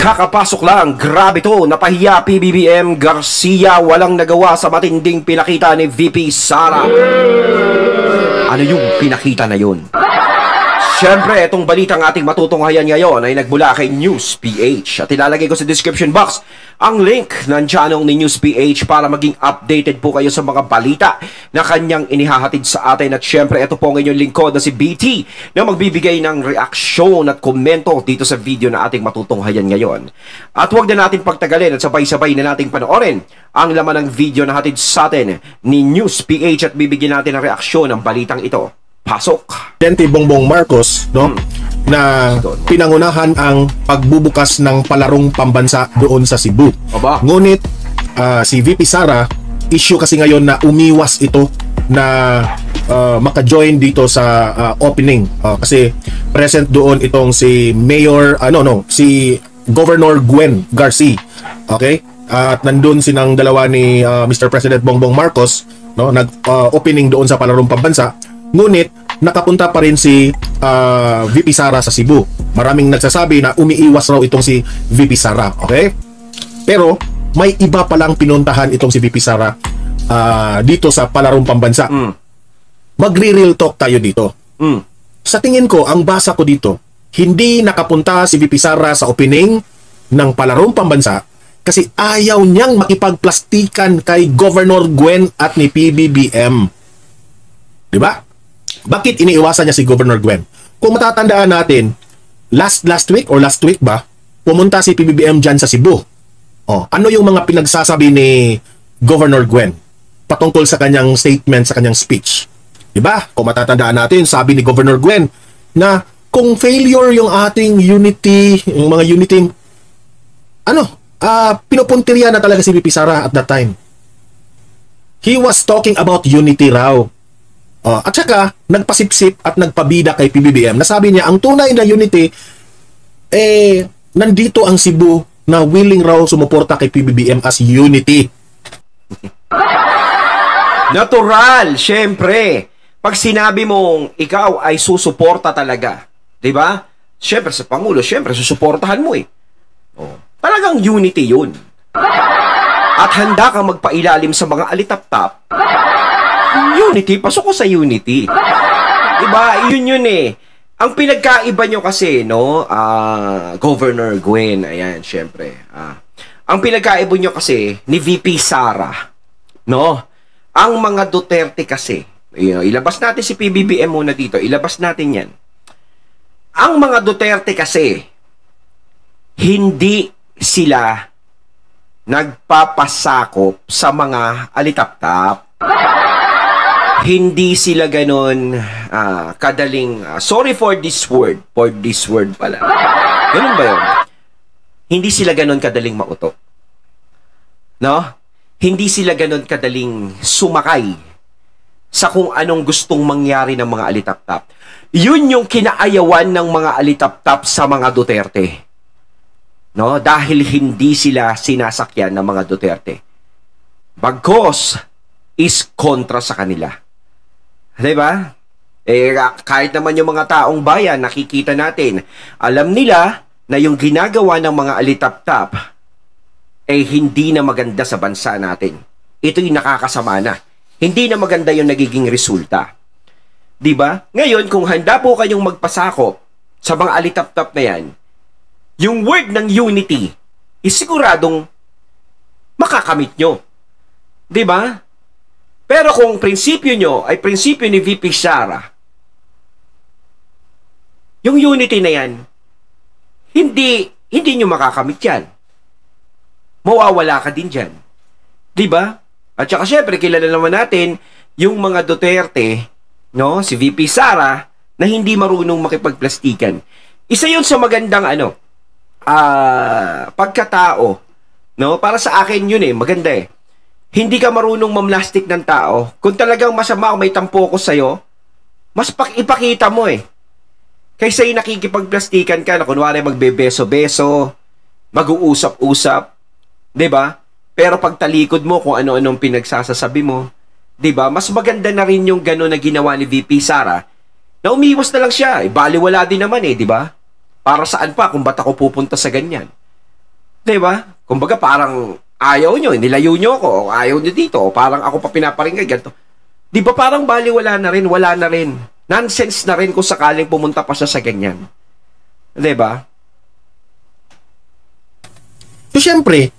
Kakapasok lang, grabe to, napahiya PBBM Garcia, walang nagawa sa matinding pinakita ni VP Sara. Ano yung pinakita na yun? Siyempre, itong balitang ating matutunghayan ngayon ay nagmula kay News PH at ilalagay ko sa description box ang link ng channel ni News PH para maging updated po kayo sa mga balita na kanyang inihahatid sa atin. At siyempre, ito po ang inyong lingkod na si BT na magbibigay ng reaksyon at komento dito sa video na ating matutunghayan ngayon. At huwag na natin pagtagalin at sabay-sabay na nating panoorin ang laman ng video na hatid sa atin ni News PH at bibigyan natin ng reaksyon ng balitang ito. Pasok! Presidente Bongbong Marcos, no, na pinangunahan ang pagbubukas ng palarong pambansa doon sa Cebu. Aba. Ngunit si VP Sara, issue kasi ngayon na umiwas ito na maka-join dito sa opening. Kasi present doon itong si si Governor Gwen Garcia. Okay? At nandun sinang dalawa ni Mr. President Bongbong Marcos, no, nag-opening doon sa palarong pambansa. Ngunit nakapunta pa rin si VP Sara sa Cebu. Maraming nagsasabi na umiiwas raw itong si VP Sara, okay? Pero may iba palang pinuntahan itong si VP Sara dito sa palarong pambansa. Magre-real talk tayo dito. Sa tingin ko, ang basa ko dito, hindi nakapunta si VP Sara sa opening ng palarong pambansa kasi ayaw niyang makipagplastikan kay Governor Gwen at ni PBBM. Diba? Bakit iniiwasan niya si Governor Gwen? Kung matatandaan natin, last week ba, pumunta si PBBM dyan sa Cebu. Ano yung mga pinagsasabi ni Governor Gwen patungkol sa kanyang statement, sa kanyang speech? Diba? Kung matatandaan natin, sabi ni Governor Gwen na kung failure yung ating unity, yung mga unity, pinupuntirya na talaga si VP Sara at that time. He was talking about unity raw. At saka, nagpasipsip at nagpabida kay PBBM. Nasabi niya, ang tunay na unity, nandito ang Cebu na willing raw sumuporta kay PBBM as unity. Natural, syempre. Pag sinabi mong ikaw ay susuporta talaga, di ba? Syempre sa Pangulo, syempre susuportahan mo eh. Talagang unity yun. At handa kang magpailalim sa mga alitap-tap. Unity, pasok ko sa unity. Diba? Yun eh. Ang pinagkaiba nyo kasi, no, Governor Gwen, ayan, syempre. Ang pinagkaiba nyo kasi ni VP Sara, no, ang mga Duterte kasi, ilabas natin si PBBM muna dito, ilabas natin yan. Ang mga Duterte kasi, hindi sila nagpapasakop sa mga alitap-tap. Hindi sila ganon kadaling, sorry for this word pala. Ganun ba yun? Hindi sila ganon kadaling mauto. No? Hindi sila ganon kadaling sumakay sa kung anong gustong mangyari ng mga alitap-tap. Yun yung kinaayawan ng mga alitap-tap sa mga Duterte. No? Dahil hindi sila sinasakyan ng mga Duterte. Bagkos is kontra sa kanila. Diba? Kahit naman yung mga taong bayan, nakikita natin, alam nila na yung ginagawa ng mga alitap-tap hindi na maganda sa bansa natin. Ito'y nakakasama na. Hindi na maganda yung nagiging resulta. Diba? Ngayon, kung handa po kayong magpasakop sa mga alitap-tap na yan, yung word ng unity is siguradong makakamit nyo. Diba? Pero kung prinsipyo nyo ay prinsipyo ni VP Sara, yung unity na yan, hindi nyo makakamit yan. Mawawala ka din dyan. Diba? At saka syempre, kilala naman natin yung mga Duterte, no, si VP Sara, na hindi marunong makipagplastikan. Isa yun sa magandang pagkatao. No? Para sa akin yun maganda eh. Hindi ka marunong mamlastik ng tao. Kung talagang masama o may tampo ko sa'yo, mas ipakita mo Kaysa yung nakikipagplastikan ka na kunwari magbebeso-beso, mag-uusap-usap, diba? Pero pag talikod mo kung ano-anong pinagsasasabi mo, diba? Mas maganda na rin yung gano'n na ginawa ni VP Sara na umiwas na lang siya. Baliwala din naman diba? Para saan pa kung ba't ako pupunta sa ganyan? Diba? Kumbaga parang ayaw nyo, nilayo nyo ako, o ayaw nyo dito, o parang ako pa pinaparinggan, ganito. Di ba parang baliwala na rin, wala na rin. Nonsense na rin kung sakaling pumunta pa siya sa ganyan. Diba? So, syempre,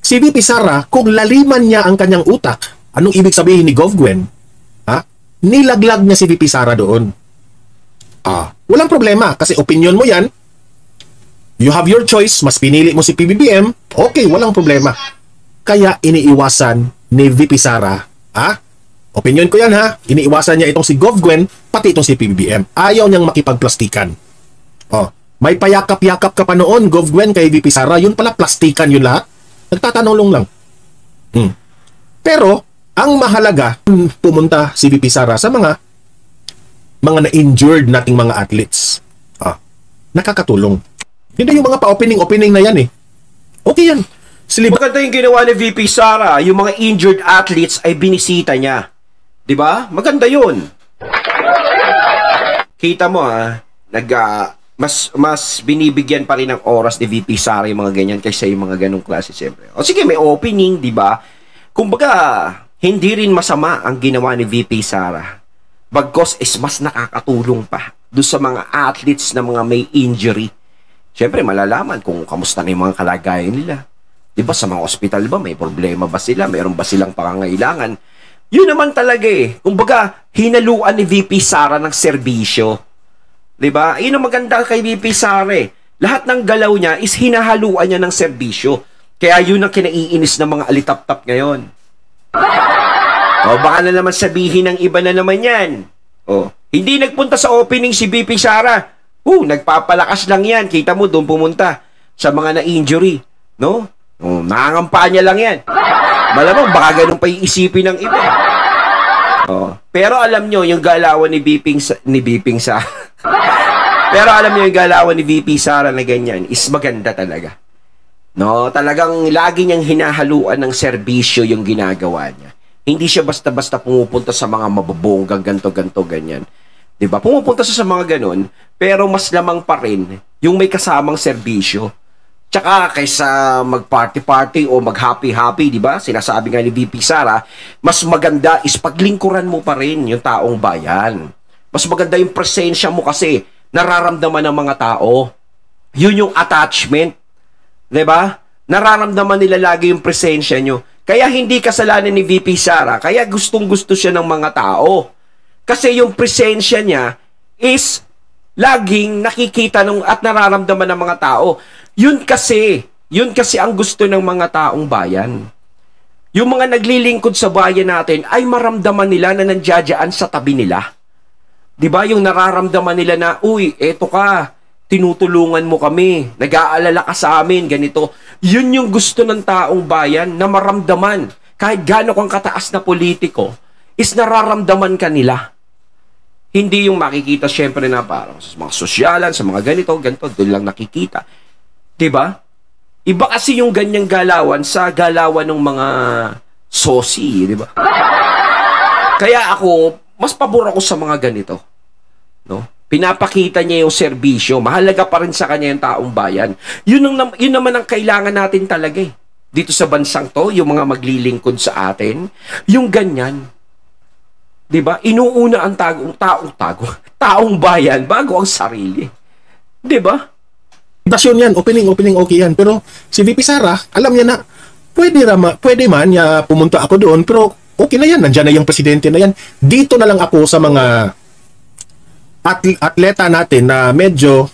si VP Sara, kung laliman niya ang kanyang utak, anong ibig sabihin ni Gov Gwen? Ha? Nilaglag niya si VP Sara doon. Walang problema, kasi opinion mo yan. You have your choice, mas pinili mo si PBBM, okay, walang problema. Kaya iniiwasan ni VP Sara, opinion ko yan ha, iniiwasan niya itong si Gov Gwen, pati itong si PBBM. Ayaw niyang makipagplastikan. May payakap-yakap ka pa noon, Gov Gwen, kay VP Sara, yun pala plastikan yun lahat. Nagtatanong lang. Pero, ang mahalaga, pumunta si VP Sara sa mga na-injured nating mga athletes. Nakakatulong. Hindi yung mga pa-opening na yan eh. Okay yan. Maganda yung ginawa ni VP Sara, yung mga injured athletes ay binisita niya. Diba? Maganda yun. Kita mo mas binibigyan pa rin ng oras ni VP Sara yung mga ganyan kaysa yung mga ganong klase siyempre. O sige, may opening, diba? Kumbaga, hindi rin masama ang ginawa ni VP Sara. Bagkos is mas nakakatulong pa doon sa mga athletes na mga may injury. Siyempre, malalaman kung kamusta na yung mga kalagayan nila. Diba, sa mga ospital ba, may problema ba sila? Mayroon ba silang pangangailangan? Yun naman talaga eh. Kumbaga, hinaluan ni VP Sara ng serbisyo. Diba? Yun ang maganda kay VP Sara eh. Lahat ng galaw niya is hinahaluan niya ng serbisyo. Kaya yun ang kinaiinis ng mga alitap-tap ngayon. Baka na naman sabihin ng iba na naman yan. Hindi nagpunta sa opening si VP Sara. Nagpapalakas lang yan. Kita mo, doon pumunta sa mga na-injury. No? Nangangampanya lang yan. Malamang, baka ganun pa iisipin ng iba. Pero alam nyo, yung galawan ni VP Sara. Pero alam nyo, yung galawan ni VP Sara na ganyan is maganda talaga. No? Talagang lagi niyang hinahaluan ng serbisyo yung ginagawa niya. Hindi siya basta-basta pumupunta sa mga mababonggang ganto-ganto, ganyan. Diba? Pumupunta siya sa mga ganon, pero mas lamang pa rin yung may kasamang serbisyo. Tsaka kaysa mag-party-party o mag-happy-happy, diba? Sinasabi nga ni VP Sara, mas maganda is paglingkuran mo pa rin yung taong bayan. Mas maganda yung presensya mo kasi nararamdaman ng mga tao. Yun yung attachment. Diba? Nararamdaman nila lagi yung presensya nyo. Kaya hindi kasalanan ni VP Sara, kaya gustong-gusto siya ng mga tao. Kasi yung presensya niya is laging nakikita at nararamdaman ng mga tao. Yun kasi ang gusto ng mga taong bayan. Yung mga naglilingkod sa bayan natin ay maramdaman nila na nandiyadyaan sa tabi nila. 'Di ba? Yung nararamdaman nila na, uy, eto ka, tinutulungan mo kami, nag-aalala ka sa amin, ganito. Yun yung gusto ng taong bayan na maramdaman. Kahit gaano kang kataas na politiko, is nararamdaman ka nila. Hindi yung makikita syempre na parang sa mga sosyalan, sa mga ganito, doon lang nakikita. Diba? Iba kasi yung ganyang galawan sa galawan ng mga sosi, diba? Kaya ako, mas pabor ako sa mga ganito. No? Pinapakita niya yung serbisyo. Mahalaga pa rin sa kanya yung taong bayan. Yun naman ang kailangan natin talaga eh. Dito sa bansang to, yung mga maglilingkod sa atin, yung ganyan. Diba? Inuuna ang taong bayan bago ang sarili. Diba? Dasyon yan, opening okay yan. Pero si VP Sara, alam niya na pwede man pumunta ako doon, pero okay na yan, nandiyan na yung presidente na yan. Dito na lang ako sa mga atleta natin na medyo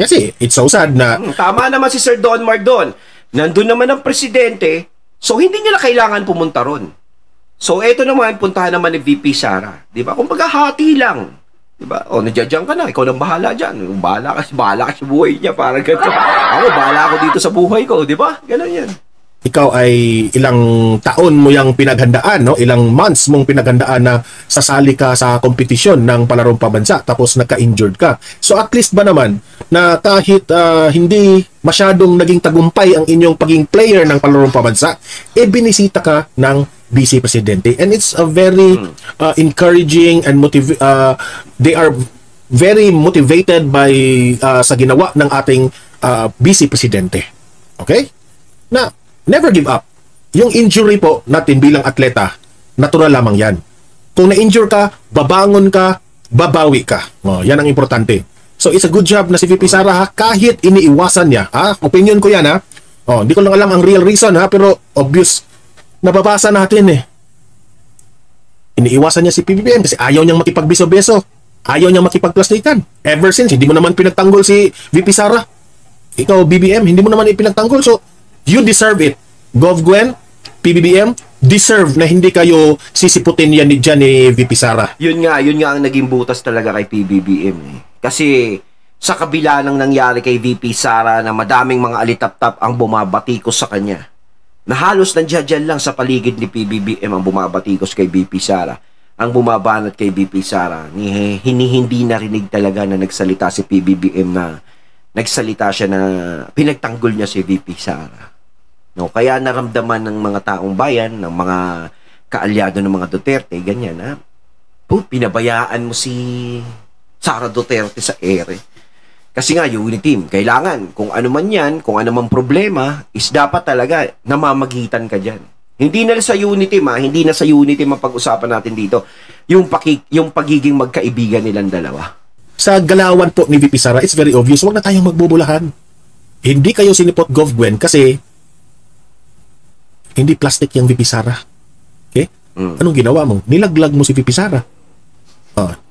kasi it's so sad na tama naman si Sir Don Mardon. Nandun naman ang presidente, so hindi nila kailangan pumunta ron. So eto naman, puntahan naman ni VP Sara, di ba? Kumbaga hati lang, di ba? O nandiyan ka na, ikaw nang bahala diyan. Bahala ka sa buhay niya, parang ganito. Ako bahala ako dito sa buhay ko, di ba? Ganun yan. Ikaw ay ilang taon mo yang pinaghandaan, no? Ilang months mong pinaghandaan na sasali ka sa kompetisyon ng palarong pabansa tapos nagka-injured ka. So at least ba naman na kahit hindi masyadong naging tagumpay ang inyong pagiging player ng palarong pabansa, binisita ka ng Vice Presidente, and it's a very encouraging and they are very motivated by sa ginawa ng ating Vice Presidente. Okay? Na never give up. Yung injury po natin bilang atleta, natural lamang yan. Kung na-injure ka, babangon ka, babawi ka. Yan ang importante. So it's a good job na si VP Sara ha, kahit iniiwasan niya. Opinion ko yan ha. Hindi ko lang alam ang real reason ha, pero obvious. Nababasa natin eh. Iniiwasan niya si PBBM kasi ayaw niyang makipagbiso-beso. Ayaw niyang makipagplastikan. Ever since, hindi mo naman pinagtanggol si VP Sara. Ikaw, BBM, hindi mo naman ipinagtanggol. So, you deserve it. Gov Gwen, PBBM, deserve na hindi kayo sisiputin yan dyan ni VP Sara. Yun nga ang naging butas talaga kay PBBM. Kasi sa kabila ng nangyari kay VP Sara na madaming mga alitap-tap ang bumabatikos sa kanya, na halos nandiyan lang sa paligid ni PBBM ang bumabatikos kay VP Sara, ang bumabanat kay VP Sara, hindi narinig talaga na nagsalita si PBBM na nagsalita siya na pinagtanggol niya si VP Sara. No, kaya naramdaman ng mga taong bayan, ng mga kaalyado ng mga Duterte, ganyan na, pinabayaan mo si Sara Duterte sa ere. Kasi nga, unity team, kailangan, kung ano man yan, kung ano man problema, is dapat talaga namamagitan ka dyan. Hindi na sa unity team, hindi na sa unity team ang pag-usapan natin dito. Yung pagiging magkaibigan nilang dalawa. Sa galawan po ni VP Sara, it's very obvious, huwag na tayong magbubulahan. Hindi kayo sinipot Gov Gwen kasi hindi plastic yung VP Sara. Okay? Anong ginawa mo? Nilaglag mo si VP Sara.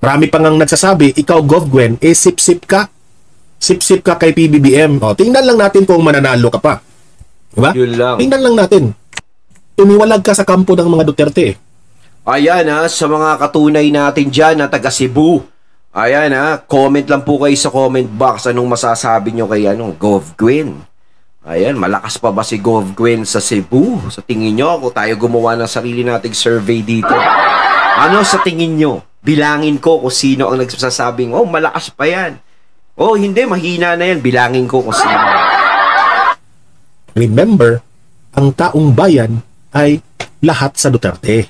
Marami pang ang nagsasabi, ikaw Gov Gwen, sip-sip ka. Sip-sip ka kay PBBM. Tingnan lang natin kung mananalo ka pa. Diba? Yun lang. Tingnan lang natin. Tumiwalag ka sa kampo ng mga Duterte. Ayan sa mga katunay natin dyan na taga Cebu. Ayan comment lang po kayo sa comment box anong masasabi nyo kay Gov Gwen. Ayan, malakas pa ba si Gov Gwen sa Cebu? Sa tingin nyo, kung tayo gumawa ng sarili nating survey dito, ano sa tingin nyo? Bilangin ko kung sino ang nagsasabing, malakas pa yan. Hindi, mahina na yan. Bilangin ko kung sino. Remember, ang taong bayan ay lahat sa Duterte.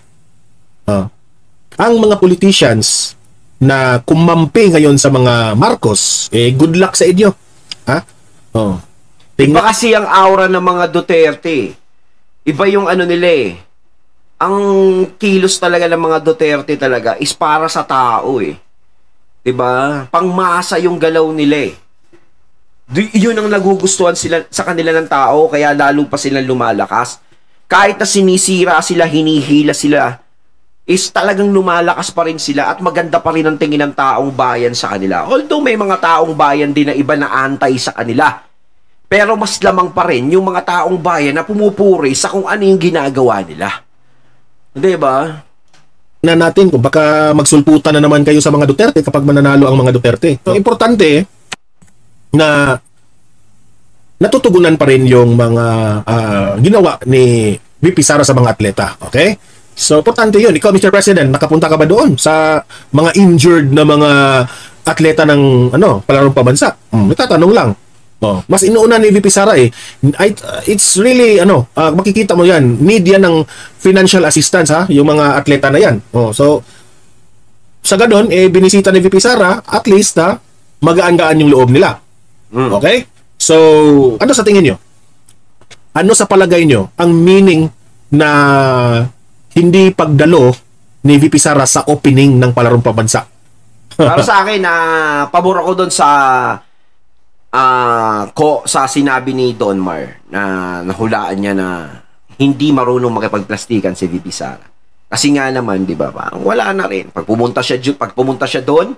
Ang mga politicians na kumampi ngayon sa mga Marcos, good luck sa inyo. Iba kasi ang aura ng mga Duterte. Iba yung nila Ang kilos talaga ng mga Duterte talaga is para sa tao Diba? Pangmasa yung galaw nila Yun ang nagugustuhan sila sa kanila ng tao, kaya lalo pa silang lumalakas. Kahit na sinisira sila, hinihila sila, is talagang lumalakas pa rin sila at maganda pa rin ang tingin ng taong bayan sa kanila. Although may mga taong bayan din na iba na antay sa kanila. Pero mas lamang pa rin yung mga taong bayan na pumupuri sa kung ano yung ginagawa nila. Diba? Na natin kung baka magsulputan na naman kayo sa mga Duterte kapag mananalo ang mga Duterte. So, importante na natutugunan pa rin yung mga ginawa ni VP Sara sa mga atleta. Okay? So, importante yun. Ikaw, Mr. President, nakapunta ka ba doon sa mga injured na mga atleta ng palarong pabansa? Itatanong lang. Mas inuuna ni VP Sara it's really makikita mo yan, need yan ng financial assistance yung mga atleta na yan. So sa ganon binisita ni VP Sara, at least magaan-gaan yung loob nila. Okay? So ano sa tingin nyo? Ano sa palagay nyo ang meaning na hindi pagdalo ni VP Sara sa opening ng palarong pabansa? Para sa akin pabor ako doon sa sinabi ni Don Mar na nahulaan niya na hindi marunong makipagplastikan si VP Sara. Kasi nga naman, di ba, parang wala na rin. Pag pumunta siya doon,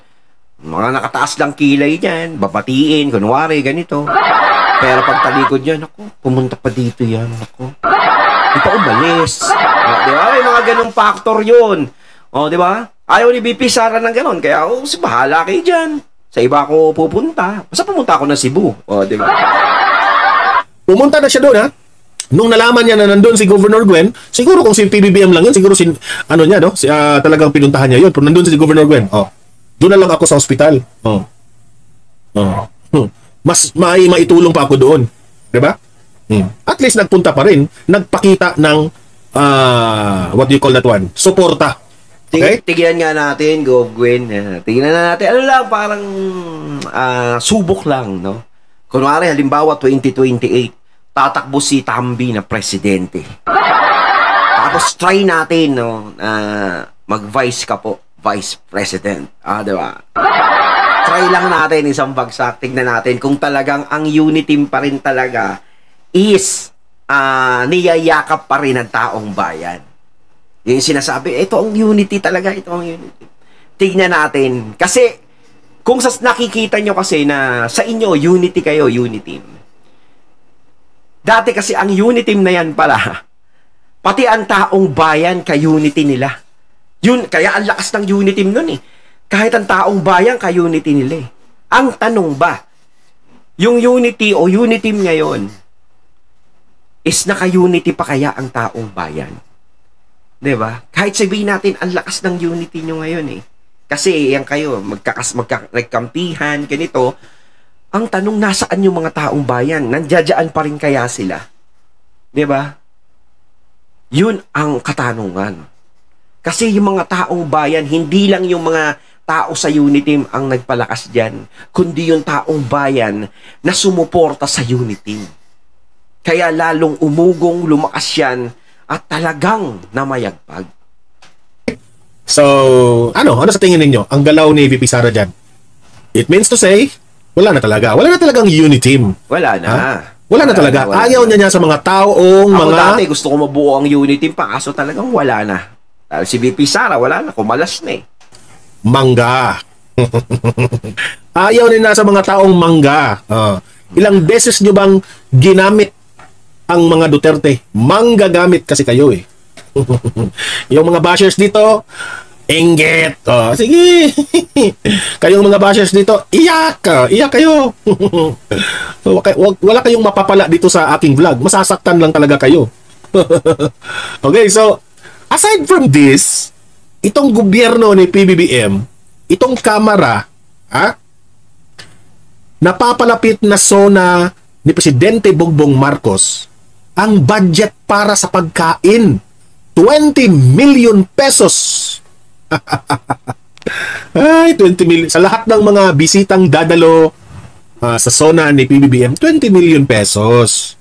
mga nakataas lang kilay niyan, babatiin, kunwari, ganito. Pero pag talikod niya, naku, pumunta pa dito yan, naku. Di pa umalis. Di ba? May mga ganong factor yun. Di ba? Ayaw ni VP Sara ng ganon, kaya bahala kayo dyan. Sa iba ako pupunta. Basta pumunta ako na Cebu. Di ba? Pumunta na siya doon, Nung nalaman niya na nandun si Governor Gwen, siguro kung si PBBM lang yun, siguro talagang pinuntahan niya yun. Pero nandun si Governor Gwen, doon na lang ako sa ospital. Mas maitulong pa ako doon. Diba? At least nagpunta pa rin, nagpakita ng, what do you call that one? Suporta. Okay? Tignan nga natin, Gov Gwen. Tignan na natin. Parang subok lang, no? Kunwari, halimbawa, 2028. tatakbo si Tambi na presidente. Tapos try natin, no, mag-vice ka po, vice president. Di ba? Try lang natin isang bagsak. Tignan natin kung talagang ang unity pa rin talaga is niyayakap pa rin ng taong bayan. Yung sinasabi, ito ang unity talaga, ito ang unity. Tignan natin. Kasi, kung nakikita nyo kasi na sa inyo, unity kayo, unity. Dati kasi ang unity na yan pala, pati ang taong bayan ka-unity nila. Yun, kaya ang lakas ng unity nun eh. Kahit ang taong bayan ka-unity nila eh. Ang tanong ba, yung unity o unity ngayon, is naka-unity pa kaya ang taong bayan? Diba? Kahit sabihin natin, ang lakas ng unity nyo ngayon eh. Kasi yan kayo, nagkampihan, ganito. Ang tanong, nasaan yung mga taong bayan? Nandiyadyaan pa rin kaya sila? Diba? Yun ang katanungan. Kasi yung mga taong bayan, hindi lang yung mga tao sa unity ang nagpalakas dyan, kundi yung taong bayan na sumuporta sa unity. Kaya lalong umugong, lumakas yan, at talagang namayagpag. So, ano sa tingin ninyo? Ang galaw ni VP Sara dyan? It means to say, wala na talaga. Wala na talagang unity team. Wala na. Ha? Wala na talaga. Ayaw niya sa mga taong Ako mga... dati gusto ko mabuo ang unity team pa, kaso talagang wala na. Dahil si VP Sara, wala na. Kumalas na eh. Mangga. Ayaw nila sa mga taong mangga. Ilang beses nyo bang ginamit ang mga Duterte? Manggagamit kasi kayo eh. Yung mga bashers dito, inggit. Sige. Kayong mga bashers dito, iyak. Iyak kayo. Wala kayong mapapala dito sa aking vlog. Masasaktan lang talaga kayo. Okay, so aside from this, itong gobyerno ni PBBM, itong kamera, napapalapit na zona ni Presidente Bongbong Marcos ang budget para sa pagkain. 20 million pesos. Ay, 20 million. Sa lahat ng mga bisitang dadalo sa zona ni PBBM, 20 million pesos.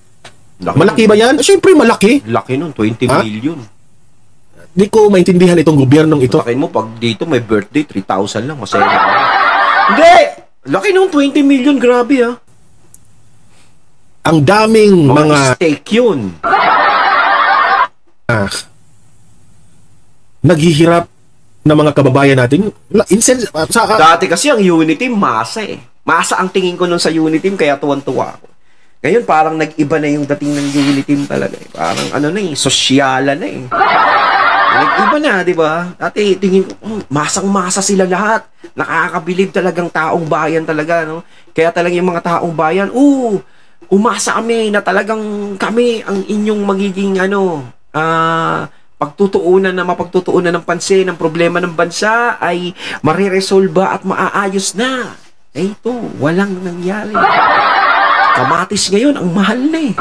Malaki ba yan? Siyempre, malaki. Laki nun, 20 million. Di ko maintindihan itong gobyernong ito. Laki mo, pag dito may birthday, 3,000 lang. Masaya na. Hindi! Laki nung 20 million, grabe ah. Ang daming mga steak yun. Naghihirap na mga kababayan natin. Dati kasi ang unity, masa eh. Masa ang tingin ko nun sa unity, kaya tuwan-tuwa ako. Ngayon, parang nag-iba na yung dating ng unity talaga eh. Parang ano na eh, sosyala na eh. Nag-iba na, di ba? Dati, tingin ko, masang-masa sila lahat. Nakakabilib talagang taong bayan talaga, no? Kaya talagang yung mga taong bayan, umasa kami na talagang kami ang inyong magiging, pagtutuunan na mapagtutuunan ng pansin, ng problema ng bansa ay mariresolba at maaayos na. Eh ito, walang nangyari. Kamatis ngayon, ang mahal na eh.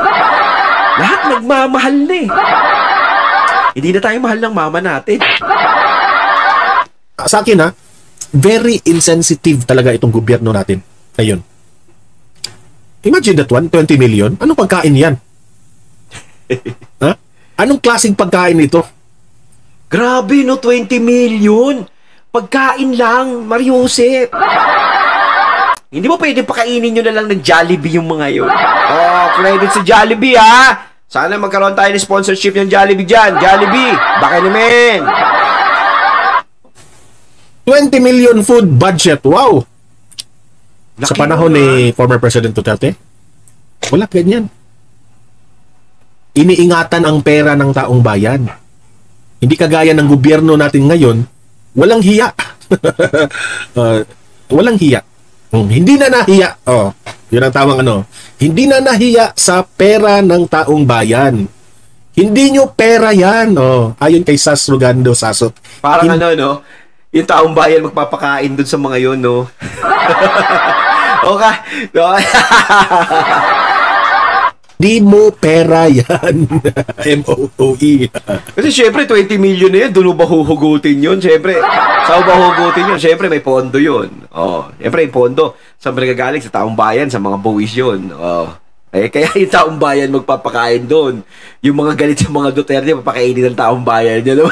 Lahat nagmamahal na eh. Hindi na tayo mahal ng mama natin. Sa akin very insensitive talaga itong gobyerno natin ngayon. Imagine that one, 20 million. Anong pagkain yan? Anong klaseng pagkain ito? Grabe no, 20 million. Pagkain lang, Mariusep. Hindi mo pwede pakainin nyo na lang ng Jollibee yung mga yun. Credit sa Jollibee ha. Sana magkaroon tayo ng sponsorship ng Jollibee dyan. Jollibee, baka naman. 20 million food budget. Wow. Laki sa panahon ni former President Duterte, wala ganyan. Iniingatan ang pera ng taong bayan. Hindi kagaya ng gobyerno natin ngayon, walang hiya. Walang hiya. Hindi na nahiya. Yun ang tamang Hindi na nahiya sa pera ng taong bayan. Hindi nyo pera yan. Ayon kay Sas Rugando Sasot. Parang yung taong bayan magpapakain dun sa mga yun, no? Okay. Di mo pera yan. MOOE. Kasi syempre, 20 million na yan, doon ba huhugutin yun? Syempre, saan ba huhugutin yun? Syempre, may pondo yun. Syempre, yung pondo, saan ba nagagaling? Sa taong bayan, sa mga buwis yun. Kaya yung taong bayan magpapakain doon. Yung mga galit sa mga Duterte, papakainin ng taong bayan. Yun,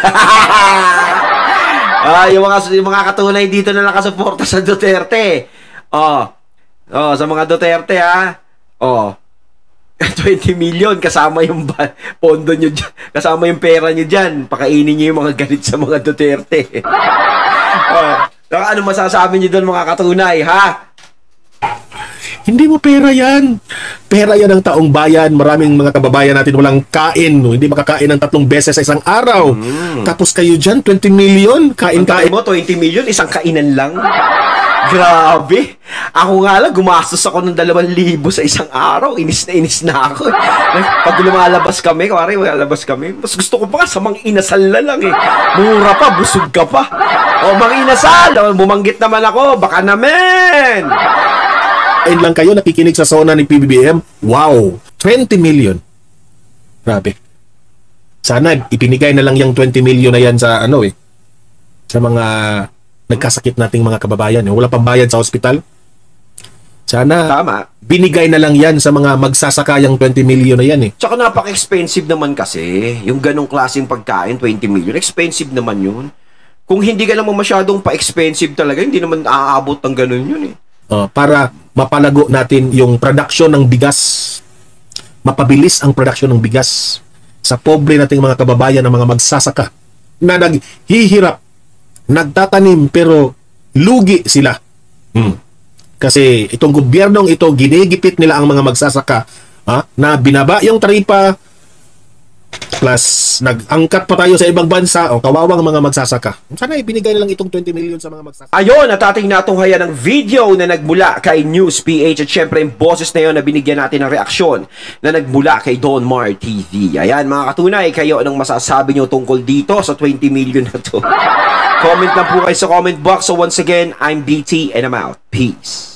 yung mga katunay dito na nakasuporta sa Duterte. Sa mga Duterte, ha? 20 million kasama yung pondo nyo dyan, kasama yung pera nyo dyan. Pakainin nyo yung mga galit sa mga Duterte. Ano masasabi nyo doon, mga katunay, ha? Hindi mo pera yan. Pera yan ng taong bayan. Maraming mga kababayan natin walang kain. No? Hindi makakain ng 3 beses sa isang araw. Tapos kayo dyan, 20 million. Kain-kain mo, 20 million, isang kainan lang. Grabe. Ako nga lang, gumastos ako ng 2,000 sa isang araw. Inis na ako. Pag lumalabas kami, mas gusto ko pa nga sa mga inasal na lang eh. Mura pa, busog ka pa. Mga inasal, bumanggit naman ako, baka naman. Lang kayo nakikinig sa zona ni PBBM. Wow, 20 million. Grabe. Sana ipinigay na lang yung 20 million na yan sa sa mga nagkasakit nating mga kababayan. Wala pang bayad sa ospital. Sana tama, binigay na lang yan sa mga magsasakayang 20 million na yan . Tsaka napaka-expensive naman kasi. Yung ganong klaseng pagkain, 20 million. Expensive naman yun. Kung hindi ka naman masyadong pa-expensive talaga, hindi naman aabot ng ganon yun para mapalago natin yung production ng bigas. Mapabilis ang production ng bigas sa pobre nating mga kababayan ng mga magsasaka na naghihirap, nagtatanim pero lugi sila. Kasi itong gobyernong ito, ginigipit nila ang mga magsasaka na binaba yung taripa plus nag-angkat pa tayo sa ibang bansa kawawang mga magsasaka. Sana ibinigay na lang itong 20 million sa mga magsasaka. Ayun, at ating natunghayan ng video na nagmula kay News PH at syempre yung boses na yun na binigyan natin ng reaksyon na nagmula kay Don Mar TV. Ayan mga katunay, kayo anong masasabi nyo tungkol dito sa 20 million na to? Comment lang po kayo sa comment box. So once again, I'm BT and I'm out. Peace.